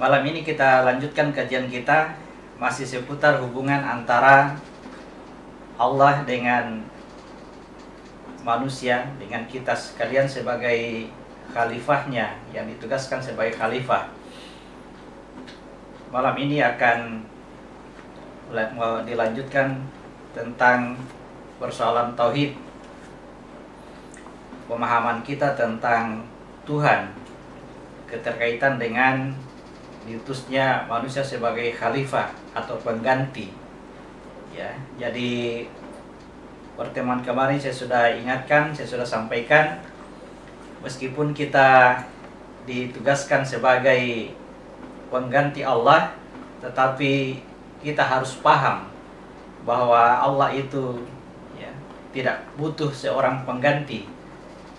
Malam ini kita lanjutkan kajian kita masih seputar hubungan antara Allah dengan manusia, dengan kita sekalian sebagai khalifahnya yang ditugaskan sebagai khalifah. Malam ini akan dilanjutkan tentang persoalan tauhid, pemahaman kita tentang Tuhan, keterkaitan dengan diutusnya manusia sebagai khalifah atau pengganti. Ya, jadi pertemuan kemarin saya sudah ingatkan, saya sudah sampaikan, meskipun kita ditugaskan sebagai pengganti Allah, tetapi kita harus paham bahwa Allah itu tidak butuh seorang pengganti,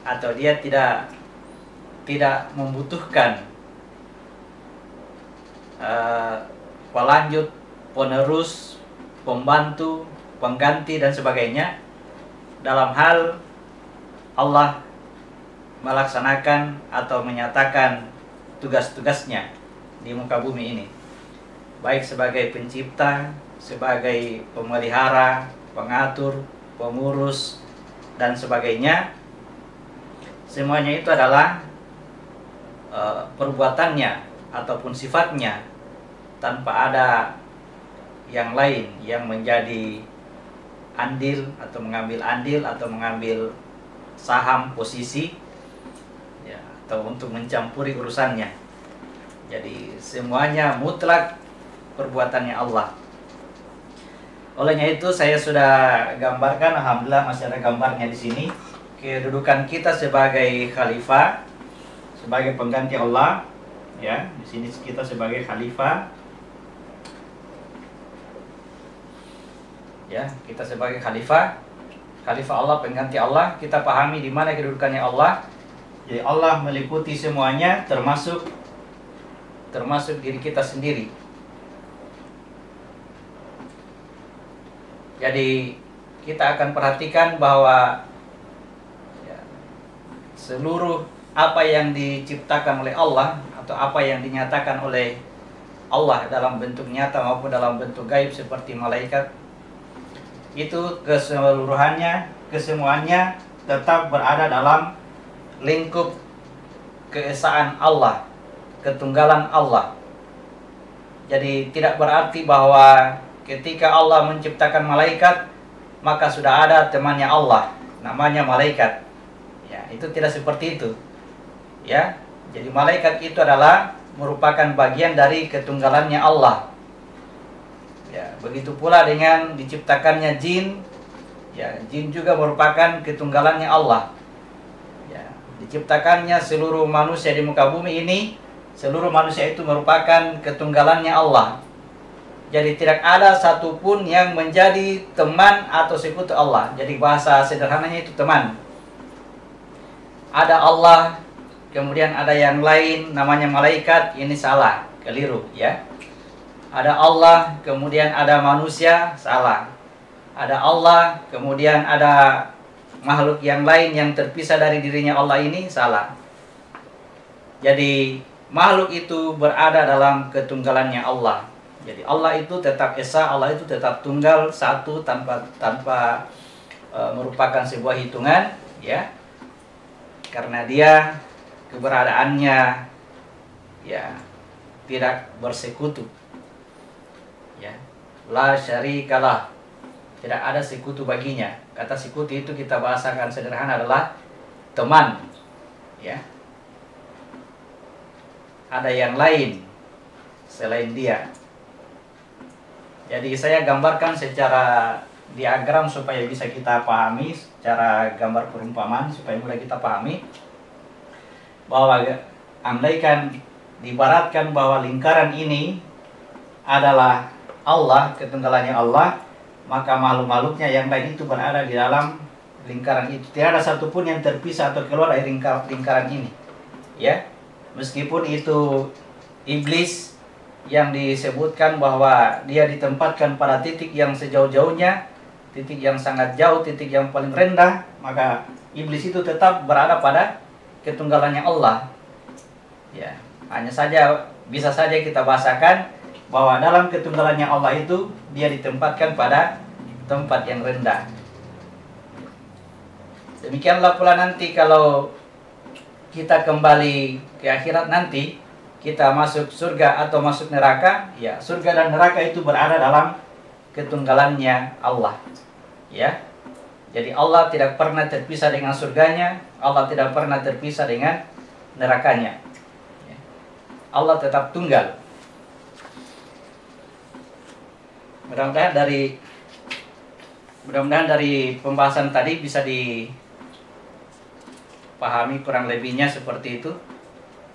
atau dia tidak membutuhkan pelanjut, penerus, pembantu, pengganti dan sebagainya dalam hal Allah melaksanakan atau menyatakan tugas-tugasnya di muka bumi ini, baik sebagai pencipta, sebagai pemelihara, pengatur, pengurus dan sebagainya. Semuanya itu adalah perbuatannya ataupun sifatnya, tanpa ada yang lain yang menjadi andil atau mengambil andil atau mengambil saham posisi ya, atau untuk mencampuri urusannya. Jadi semuanya mutlak perbuatannya Allah. Olehnya itu saya sudah gambarkan, alhamdulillah masih ada gambarnya di sini, kedudukan kita sebagai khalifah, sebagai pengganti Allah. Ya, di sini kita sebagai khalifah. Ya, kita sebagai khalifah Allah, pengganti Allah. Kita pahami di mana kedudukannya Allah. Jadi Allah meliputi semuanya, termasuk diri kita sendiri. Jadi kita akan perhatikan bahwa seluruh apa yang diciptakan oleh Allah atau apa yang dinyatakan oleh Allah dalam bentuk nyata maupun dalam bentuk gaib seperti malaikat, itu keseluruhannya, kesemuanya tetap berada dalam lingkup keesaan Allah, ketunggalan Allah. Jadi tidak berarti bahwa ketika Allah menciptakan malaikat maka sudah ada temannya Allah namanya malaikat. Ya, itu tidak seperti itu. Ya, jadi malaikat itu adalah merupakan bagian dari ketunggalannya Allah. Ya, begitu pula dengan diciptakannya jin. Ya, jin juga merupakan ketunggalannya Allah. Ya, diciptakannya seluruh manusia di muka bumi ini, seluruh manusia itu merupakan ketunggalannya Allah. Jadi tidak ada satupun yang menjadi teman atau sekutu Allah. Jadi bahasa sederhananya itu teman. Ada Allah, kemudian ada yang lain namanya malaikat, ini salah, keliru ya. Ada Allah, kemudian ada manusia, salah. Ada Allah, kemudian ada makhluk yang lain yang terpisah dari dirinya Allah, ini salah. Jadi makhluk itu berada dalam ketunggalannya Allah. Jadi Allah itu tetap esa, Allah itu tetap tunggal, satu, tanpa merupakan sebuah hitungan ya. Karena dia keberadaannya ya tidak bersekutu. Ya, la syarikalah, tidak ada sekutu baginya. Kata sekutu itu kita bahasakan sederhana adalah teman. Ya, ada yang lain selain dia. Jadi saya gambarkan secara diagram supaya bisa kita pahami, secara gambar perumpamaan supaya mudah kita pahami bahwa andaikan diibaratkan bahwa lingkaran ini adalah Allah, ketunggalannya Allah, maka makhluk-makhluknya yang lain itu berada di dalam lingkaran itu. Tidak ada satupun yang terpisah atau keluar dari lingkaran ini. Ya, meskipun itu iblis yang disebutkan bahwa dia ditempatkan pada titik yang sejauh-jauhnya, titik yang sangat jauh, titik yang paling rendah, maka iblis itu tetap berada pada ketunggalannya Allah. Ya, hanya saja bisa saja kita bahasakan bahwa dalam ketunggalannya Allah itu dia ditempatkan pada tempat yang rendah. Demikianlah pula nanti kalau kita kembali ke akhirat nanti, kita masuk surga atau masuk neraka, ya surga dan neraka itu berada dalam ketunggalannya Allah. Ya. Jadi Allah tidak pernah terpisah dengan surganya, Allah tidak pernah terpisah dengan nerakanya. Ya. Allah tetap tunggal. Mudah-mudahan dari pembahasan tadi bisa dipahami kurang lebihnya seperti itu.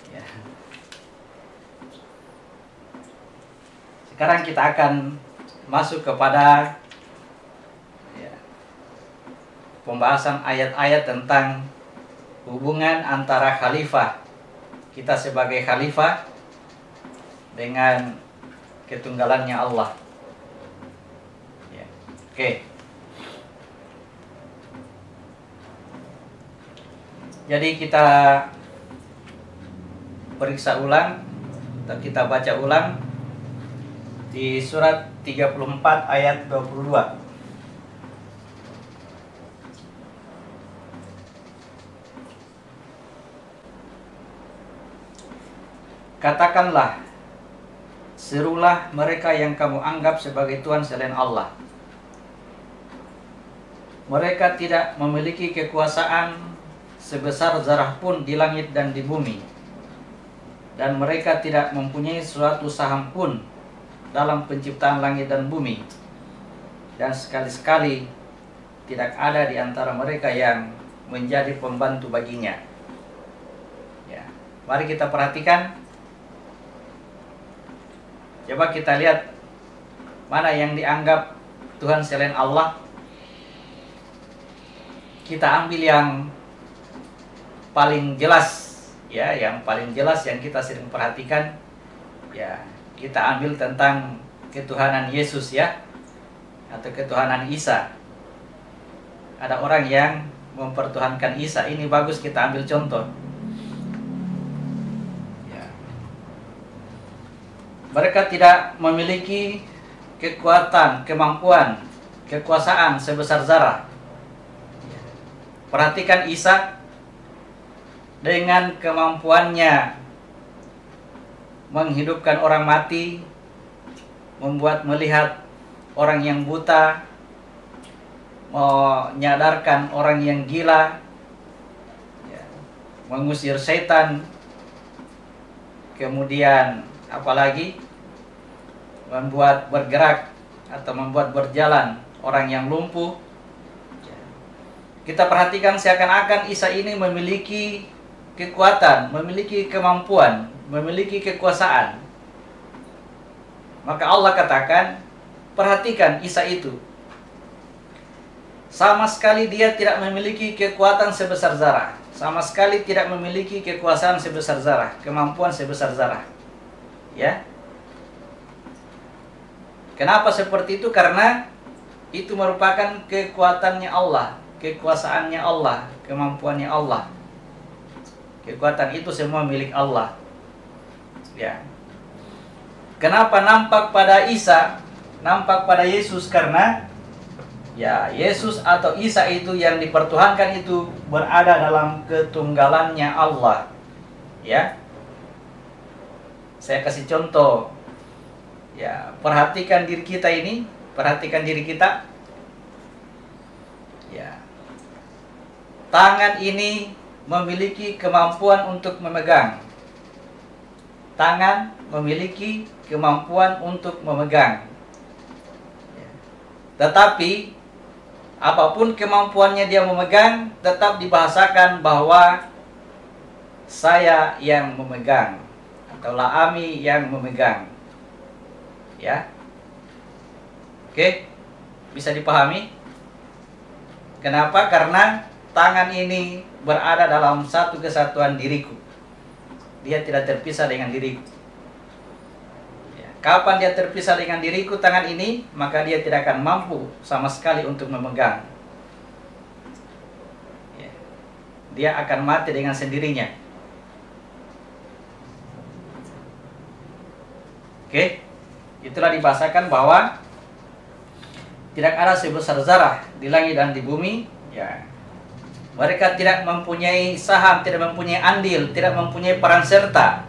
Ya. Sekarang kita akan masuk kepada pembahasan ayat-ayat tentang hubungan antara khalifah, kita sebagai khalifah, dengan ketunggalannya Allah. Ya. Oke. Jadi kita periksa ulang atau kita baca ulang di surat 34 ayat 22. Katakanlah, serulah mereka yang kamu anggap sebagai Tuhan selain Allah. Mereka tidak memiliki kekuasaan sebesar zarah pun di langit dan di bumi, dan mereka tidak mempunyai suatu saham pun dalam penciptaan langit dan bumi, dan sekali-sekali tidak ada di antara mereka yang menjadi pembantu baginya. Ya, mari kita perhatikan. Coba kita lihat mana yang dianggap Tuhan selain Allah. Kita ambil yang paling jelas, ya, yang paling jelas yang kita sering perhatikan, ya, kita ambil tentang ketuhanan Yesus, ya, atau ketuhanan Isa. Ada orang yang mempertuhankan Isa, ini bagus kita ambil contoh. Mereka tidak memiliki kekuatan, kemampuan, kekuasaan sebesar zarah. Perhatikan Isa dengan kemampuannya menghidupkan orang mati, membuat melihat orang yang buta, menyadarkan orang yang gila, mengusir setan, kemudian apalagi membuat bergerak atau membuat berjalan orang yang lumpuh. Kita perhatikan seakan-akan Isa ini memiliki kekuatan, memiliki kemampuan, memiliki kekuasaan. Maka Allah katakan, perhatikan Isa itu, sama sekali dia tidak memiliki kekuatan sebesar zarah, sama sekali tidak memiliki kekuasaan sebesar zarah, kemampuan sebesar zarah. Ya. Kenapa seperti itu? Karena itu merupakan kekuatannya Allah, kekuasaannya Allah, kemampuannya Allah. Kekuatan itu semua milik Allah. Ya. Kenapa nampak pada Isa, nampak pada Yesus? Karena ya, Yesus atau Isa itu yang dipertuhankan itu berada dalam ketunggalannya Allah. Ya. Saya kasih contoh. Ya, perhatikan diri kita ini, perhatikan diri kita. Ya. Tangan ini memiliki kemampuan untuk memegang. Tangan memiliki kemampuan untuk memegang. Ya. Tetapi apapun kemampuannya dia memegang, tetap dibahasakan bahwa saya yang memegang atau La'ami yang memegang. Ya. Oke, bisa dipahami? Kenapa? Karena tangan ini berada dalam satu kesatuan diriku. Dia tidak terpisah dengan diriku. Ya. Kapan dia terpisah dengan diriku, tangan ini, maka dia tidak akan mampu sama sekali untuk memegang. Ya. Dia akan mati dengan sendirinya. Oke, itulah dibahasakan bahwa tidak ada sebesar zarah di langit dan di bumi. Ya, mereka tidak mempunyai saham, tidak mempunyai andil, tidak mempunyai peran serta.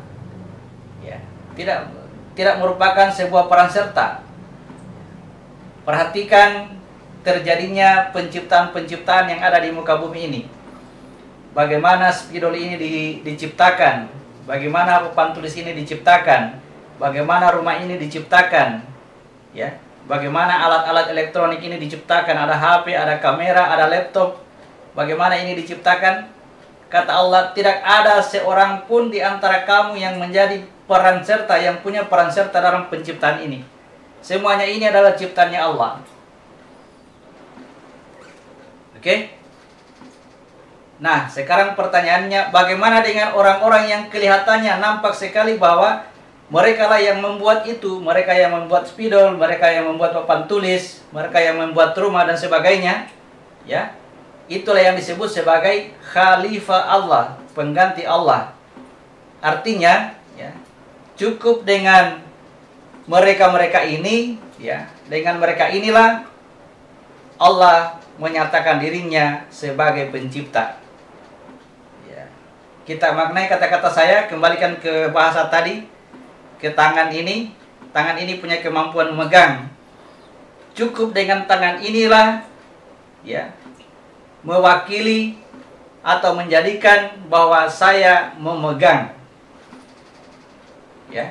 Ya, tidak merupakan sebuah peran serta. Perhatikan terjadinya penciptaan-penciptaan yang ada di muka bumi ini. Bagaimana spidol ini diciptakan, bagaimana papan tulis ini diciptakan, bagaimana rumah ini diciptakan, ya. Bagaimana alat-alat elektronik ini diciptakan, ada HP, ada kamera, ada laptop. Bagaimana ini diciptakan? Kata Allah, tidak ada seorang pun di antara kamu yang menjadi peran serta, yang punya peran serta dalam penciptaan ini. Semuanya ini adalah ciptaannya Allah. Oke? Nah, sekarang pertanyaannya, bagaimana dengan orang-orang yang kelihatannya nampak sekali bahwa mereka lah yang membuat itu, mereka yang membuat spidol, mereka yang membuat papan tulis, mereka yang membuat rumah dan sebagainya, ya. Itulah yang disebut sebagai khalifah Allah, pengganti Allah. Artinya, ya, cukup dengan mereka-mereka ini, ya, dengan mereka inilah Allah menyatakan dirinya sebagai pencipta. Ya. Kita maknai kata-kata saya, kembalikan ke bahasa tadi. Ke tangan ini punya kemampuan memegang. Cukup dengan tangan inilah, ya, mewakili atau menjadikan bahwa saya memegang, ya.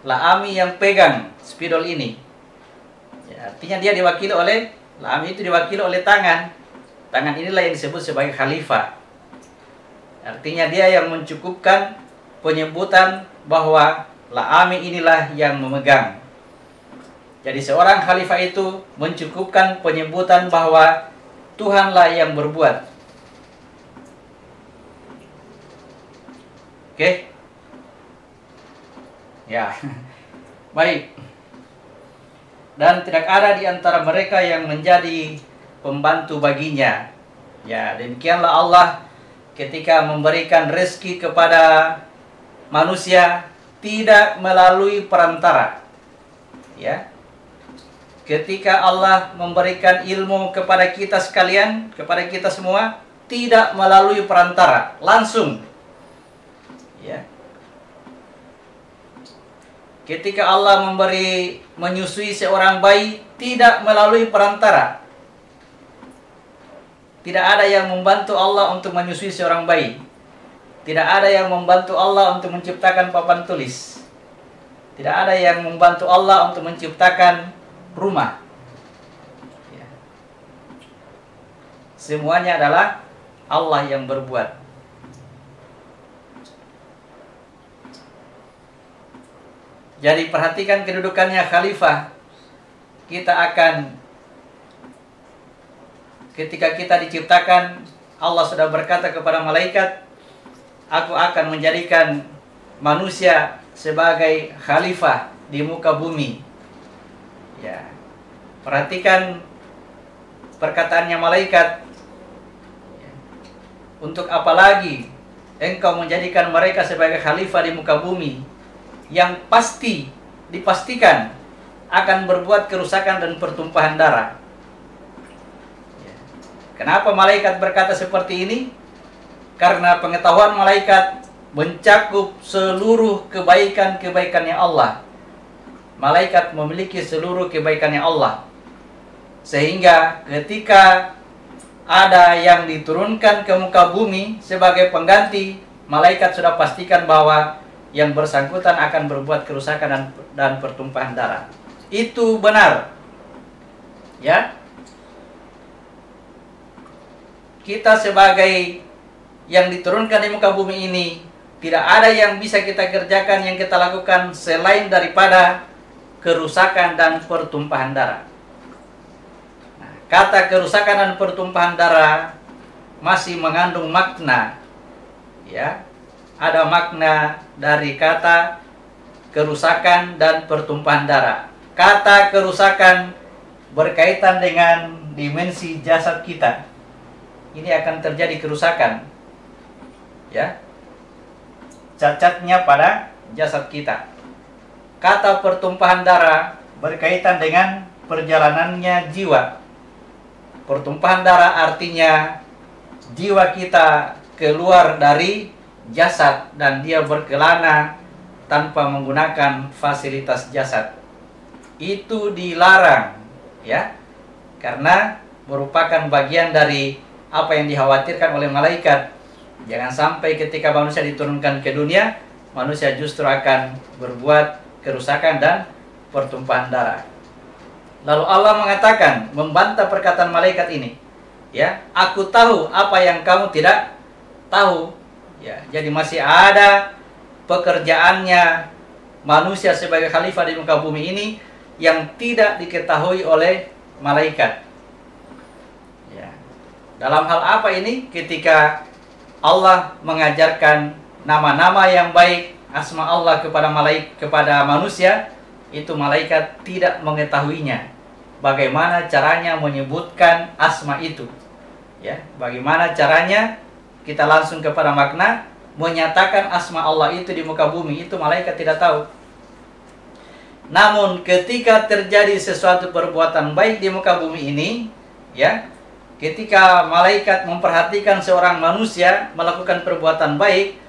La'ami yang pegang spidol ini, ya, artinya dia diwakili oleh La'ami, itu diwakili oleh tangan. Tangan inilah yang disebut sebagai khalifah. Artinya dia yang mencukupkan penyebutan bahwa La'ami inilah yang memegang. Jadi seorang khalifah itu mencukupkan penyebutan bahwa Tuhanlah yang berbuat. Oke? Ya. Baik. Dan tidak ada di antara mereka yang menjadi pembantu baginya. Ya, demikianlah Allah ketika memberikan rezeki kepada manusia tidak melalui perantara. Ya. Ketika Allah memberikan ilmu kepada kita sekalian, kepada kita semua, tidak melalui perantara, langsung. Ya. Ketika Allah menyusui seorang bayi, tidak melalui perantara. Tidak ada yang membantu Allah untuk menyusui seorang bayi. Tidak ada yang membantu Allah untuk menciptakan papan tulis. Tidak ada yang membantu Allah untuk menciptakan rumah. Ya. Semuanya adalah Allah yang berbuat. Jadi perhatikan kedudukannya khalifah. Kita akan, ketika kita diciptakan, Allah sudah berkata kepada malaikat, aku akan menjadikan manusia sebagai khalifah di muka bumi. Ya. Perhatikan perkataannya malaikat. Ya. Untuk apa lagi engkau menjadikan mereka sebagai khalifah di muka bumi yang dipastikan akan berbuat kerusakan dan pertumpahan darah. Ya. Kenapa malaikat berkata seperti ini? Karena pengetahuan malaikat mencakup seluruh kebaikan-kebaikannya Allah. Malaikat memiliki seluruh kebaikannya Allah. Sehingga ketika ada yang diturunkan ke muka bumi sebagai pengganti, malaikat sudah pastikan bahwa yang bersangkutan akan berbuat kerusakan dan pertumpahan darah. Itu benar. Ya. Kita sebagai yang diturunkan di muka bumi ini, tidak ada yang bisa kita kerjakan, yang kita lakukan selain daripada kerusakan dan pertumpahan darah. Nah, kata kerusakan dan pertumpahan darah masih mengandung makna. Ya, ada makna dari kata kerusakan dan pertumpahan darah. Kata kerusakan berkaitan dengan dimensi jasad kita. Ini akan terjadi kerusakan. Ya, cacatnya pada jasad kita. kata pertumpahan darah berkaitan dengan perjalanannya jiwa. Pertumpahan darah artinya jiwa kita keluar dari jasad dan dia berkelana tanpa menggunakan fasilitas jasad. Itu dilarang, ya, karena merupakan bagian dari apa yang dikhawatirkan oleh malaikat. Jangan sampai ketika manusia diturunkan ke dunia, manusia justru akan berbuat kerusakan dan pertumpahan darah. Lalu Allah mengatakan, membantah perkataan malaikat ini, ya, aku tahu apa yang kamu tidak tahu. Ya, jadi masih ada pekerjaannya manusia sebagai khalifah di muka bumi ini yang tidak diketahui oleh malaikat. Ya. Dalam hal apa ini? Ketika Allah mengajarkan nama-nama yang baik, asma Allah kepada manusia, itu malaikat tidak mengetahuinya. Bagaimana caranya menyebutkan asma itu? Ya, bagaimana caranya kita langsung kepada makna menyatakan asma Allah itu di muka bumi, itu malaikat tidak tahu. Namun ketika terjadi sesuatu perbuatan baik di muka bumi ini, ya, ketika malaikat memperhatikan seorang manusia melakukan perbuatan baik,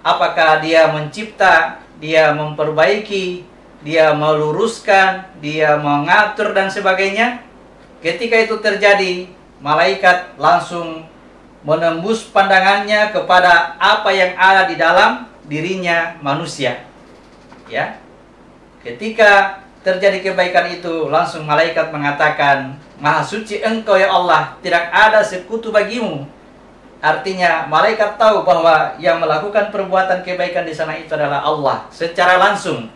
apakah dia mencipta, dia memperbaiki, dia meluruskan, dia mengatur dan sebagainya. Ketika itu terjadi, malaikat langsung menembus pandangannya kepada apa yang ada di dalam dirinya manusia. Ya. Ketika terjadi kebaikan itu, langsung malaikat mengatakan, Maha suci Engkau ya Allah, tidak ada sekutu bagimu. Artinya malaikat tahu bahwa yang melakukan perbuatan kebaikan di sana itu adalah Allah secara langsung.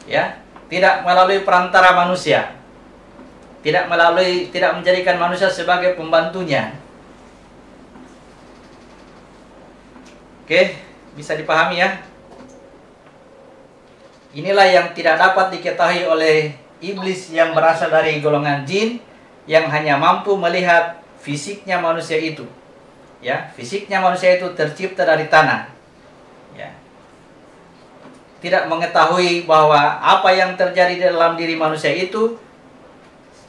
Ya, tidak melalui perantara manusia. Tidak menjadikan manusia sebagai pembantunya. Oke, bisa dipahami ya? Inilah yang tidak dapat diketahui oleh iblis yang berasal dari golongan jin, yang hanya mampu melihat fisiknya manusia itu. Ya, fisiknya manusia itu tercipta dari tanah. Ya. Tidak mengetahui bahwa apa yang terjadi di dalam diri manusia itu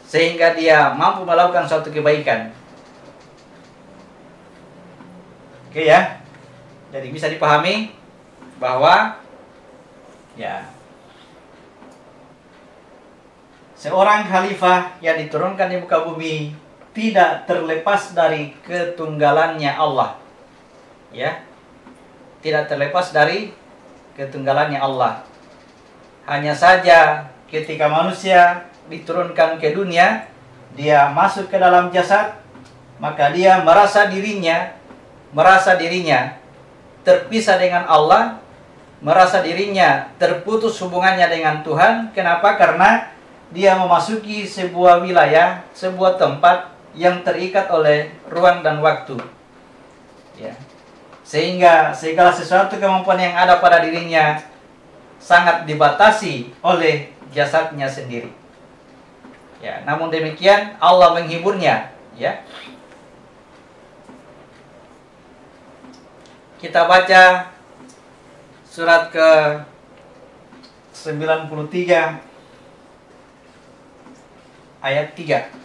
sehingga dia mampu melakukan suatu kebaikan. Oke ya. Jadi bisa dipahami bahwa ya, seorang khalifah yang diturunkan di muka bumi tidak terlepas dari ketunggalannya Allah. Ya. Tidak terlepas dari ketunggalannya Allah. Hanya saja ketika manusia diturunkan ke dunia, dia masuk ke dalam jasad, maka dia merasa dirinya terpisah dengan Allah, merasa dirinya terputus hubungannya dengan Tuhan. Kenapa? Karena dia memasuki sebuah wilayah, sebuah tempat yang terikat oleh ruang dan waktu. Ya. Sehingga segala sesuatu kemampuan yang ada pada dirinya sangat dibatasi oleh jasadnya sendiri. Ya, namun demikian Allah menghiburnya, ya. Kita baca surat ke 93 ayat 3.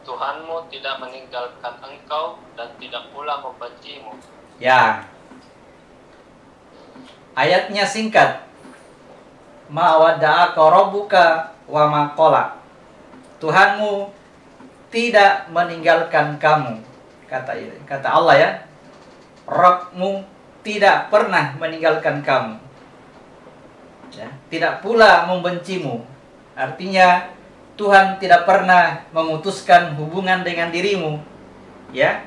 Tuhanmu tidak meninggalkan engkau dan tidak pula membencimu. Ya. Ayatnya singkat. Ma wadda'aka rabbuka wa ma qala. Tuhanmu tidak meninggalkan kamu. Kata Allah ya. Rabbmu tidak pernah meninggalkan kamu. Ya, tidak pula membencimu. Artinya Tuhan tidak pernah memutuskan hubungan dengan dirimu, ya,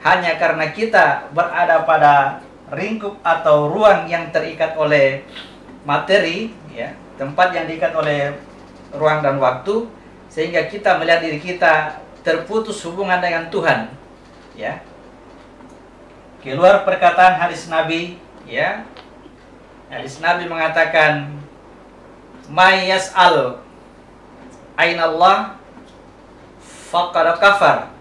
hanya karena kita berada pada lingkup atau ruang yang terikat oleh materi, ya, tempat yang diikat oleh ruang dan waktu, sehingga kita melihat diri kita terputus hubungan dengan Tuhan, ya. Keluar perkataan hadis Nabi, ya, hadis Nabi mengatakan, "May yas'al aina Allah faqad kafar."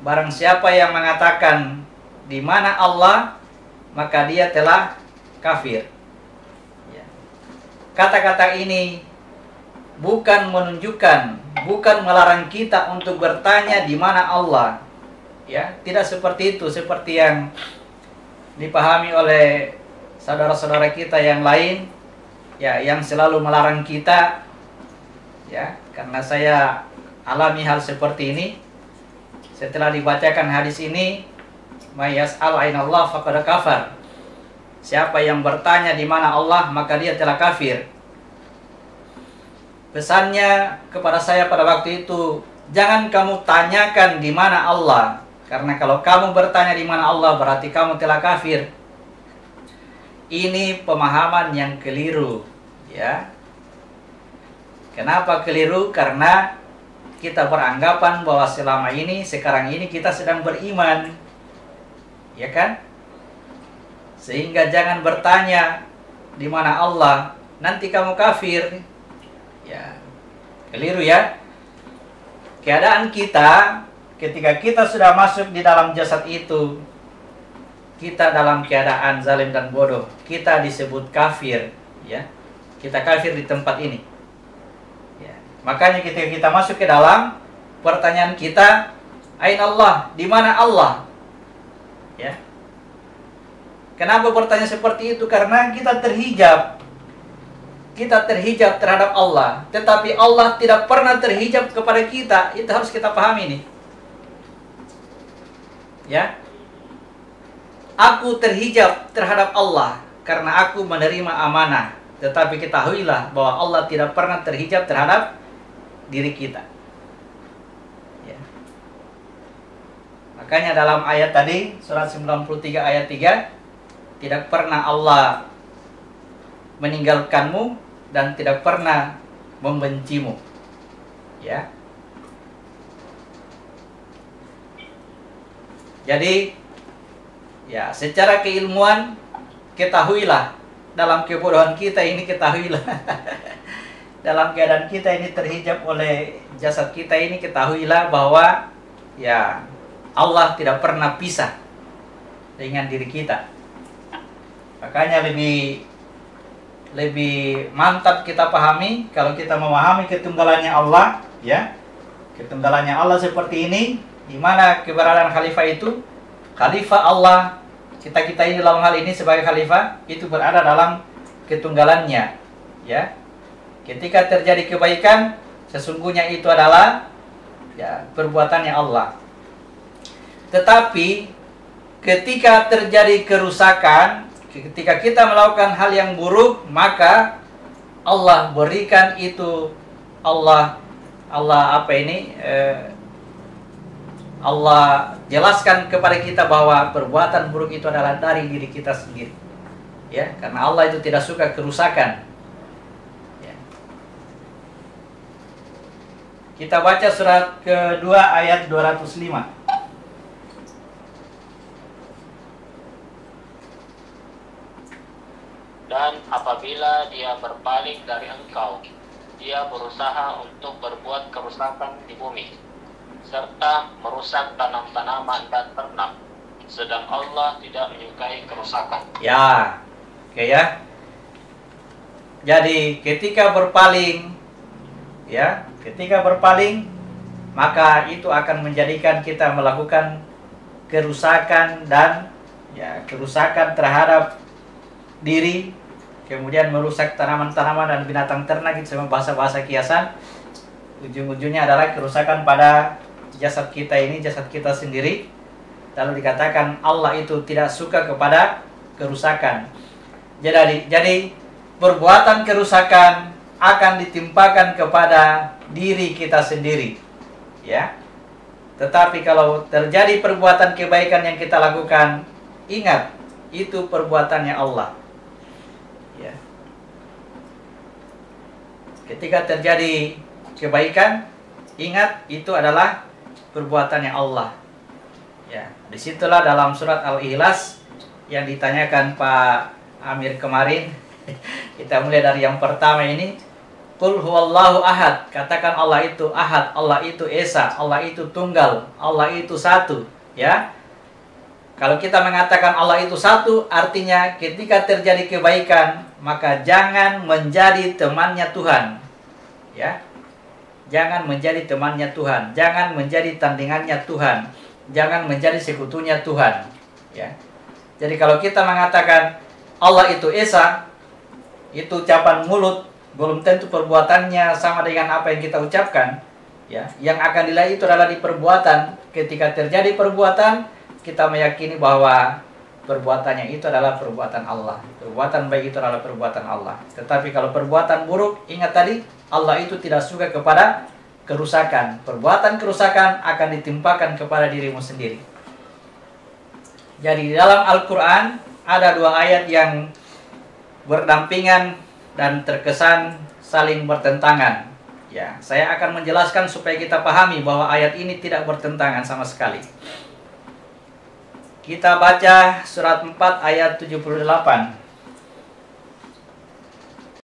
Barang siapa yang mengatakan di mana Allah, maka dia telah kafir. Ya. Kata-kata ini bukan menunjukkan, bukan melarang kita untuk bertanya di mana Allah. Ya, tidak seperti itu, seperti yang dipahami oleh saudara-saudara kita yang lain, ya, yang selalu melarang kita. Ya, karena saya alami hal seperti ini. Setelah dibacakan hadis ini, may yas'al ainallah faqad kafar. Siapa yang bertanya di mana Allah, maka dia telah kafir. Pesannya kepada saya pada waktu itu, jangan kamu tanyakan di mana Allah, karena kalau kamu bertanya di mana Allah berarti kamu telah kafir. Ini pemahaman yang keliru, ya. Kenapa keliru? Karena kita beranggapan bahwa selama ini, sekarang ini kita sedang beriman, ya kan? Sehingga jangan bertanya di mana Allah, nanti kamu kafir. Ya, keliru ya. Keadaan kita ketika kita sudah masuk di dalam jasad itu, kita dalam keadaan zalim dan bodoh, kita disebut kafir, ya. Kita kafir di tempat ini. Ya. Makanya ketika kita masuk ke dalam, pertanyaan kita, ain Allah, di mana Allah? Ya. Kenapa bertanya seperti itu? Karena kita terhijab. Kita terhijab terhadap Allah, tetapi Allah tidak pernah terhijab kepada kita. Itu harus kita pahami nih. Ya. Aku terhijab terhadap Allah karena aku menerima amanah. Tetapi ketahuilah bahwa Allah tidak pernah terhijab terhadap diri kita. Ya. Makanya dalam ayat tadi, surat 93 ayat 3, tidak pernah Allah meninggalkanmu dan tidak pernah membencimu. Ya. Jadi, ya, secara keilmuan ketahuilah, dalam kebodohan kita ini ketahuilah. Dalam keadaan kita ini terhijab oleh jasad kita ini, ketahuilah bahwa ya Allah tidak pernah pisah dengan diri kita. Makanya lebih mantap kita pahami kalau kita memahami ketunggalannya Allah, ya. Ketunggalannya Allah seperti ini, di mana keberadaan khalifah itu, khalifah Allah, kita ini dalam hal ini sebagai khalifah itu berada dalam ketunggalannya, ya. Ketika terjadi kebaikan, sesungguhnya itu adalah ya perbuatannya Allah. Tetapi ketika terjadi kerusakan, ketika kita melakukan hal yang buruk, maka Allah berikan itu, Allah jelaskan kepada kita bahwa perbuatan buruk itu adalah dari diri kita sendiri. Ya, karena Allah itu tidak suka kerusakan. Ya. Kita baca surat kedua ayat 205. Dan apabila dia berpaling dari engkau, dia berusaha untuk berbuat kerusakan di bumi, serta merusak tanam-tanaman dan ternak, sedang Allah tidak menyukai kerusakan. Ya, oke ya. Jadi ketika berpaling, ya, ketika berpaling, maka itu akan menjadikan kita melakukan kerusakan dan ya kerusakan terhadap diri, kemudian merusak tanaman-tanaman dan binatang ternak. Itu semua bahasa-bahasa kiasan. Ujung-ujungnya adalah kerusakan pada jasad kita ini, jasad kita sendiri. Lalu dikatakan Allah itu tidak suka kepada kerusakan. Jadi perbuatan kerusakan akan ditimpakan kepada diri kita sendiri, ya. Tetapi kalau terjadi perbuatan kebaikan yang kita lakukan, ingat itu perbuatannya Allah. Ya. Ketika terjadi kebaikan, ingat itu adalah perbuatannya Allah. Ya, disitulah dalam surat Al-Ikhlas yang ditanyakan Pak Amir kemarin. Kita mulai dari yang pertama ini. Qul huwallahu ahad. Katakan Allah itu ahad, Allah itu esa, Allah itu tunggal, Allah itu satu. Ya. Kalau kita mengatakan Allah itu satu, artinya ketika terjadi kebaikan, maka jangan menjadi temannya Tuhan. Ya. Jangan menjadi temannya Tuhan, jangan menjadi tandingannya Tuhan, jangan menjadi sekutunya Tuhan. Ya. Jadi kalau kita mengatakan Allah itu esa, itu ucapan mulut, belum tentu perbuatannya sama dengan apa yang kita ucapkan. Ya. Yang akan dilihat itu adalah di perbuatan. Ketika terjadi perbuatan, kita meyakini bahwa perbuatannya itu adalah perbuatan Allah. Perbuatan baik itu adalah perbuatan Allah. Tetapi kalau perbuatan buruk, ingat tadi, Allah itu tidak suka kepada kerusakan. Perbuatan kerusakan akan ditimpakan kepada dirimu sendiri. Jadi di dalam Al-Quran ada dua ayat yang berdampingan dan terkesan saling bertentangan. Ya, saya akan menjelaskan supaya kita pahami bahwa ayat ini tidak bertentangan sama sekali. Kita baca surat 4 ayat 78.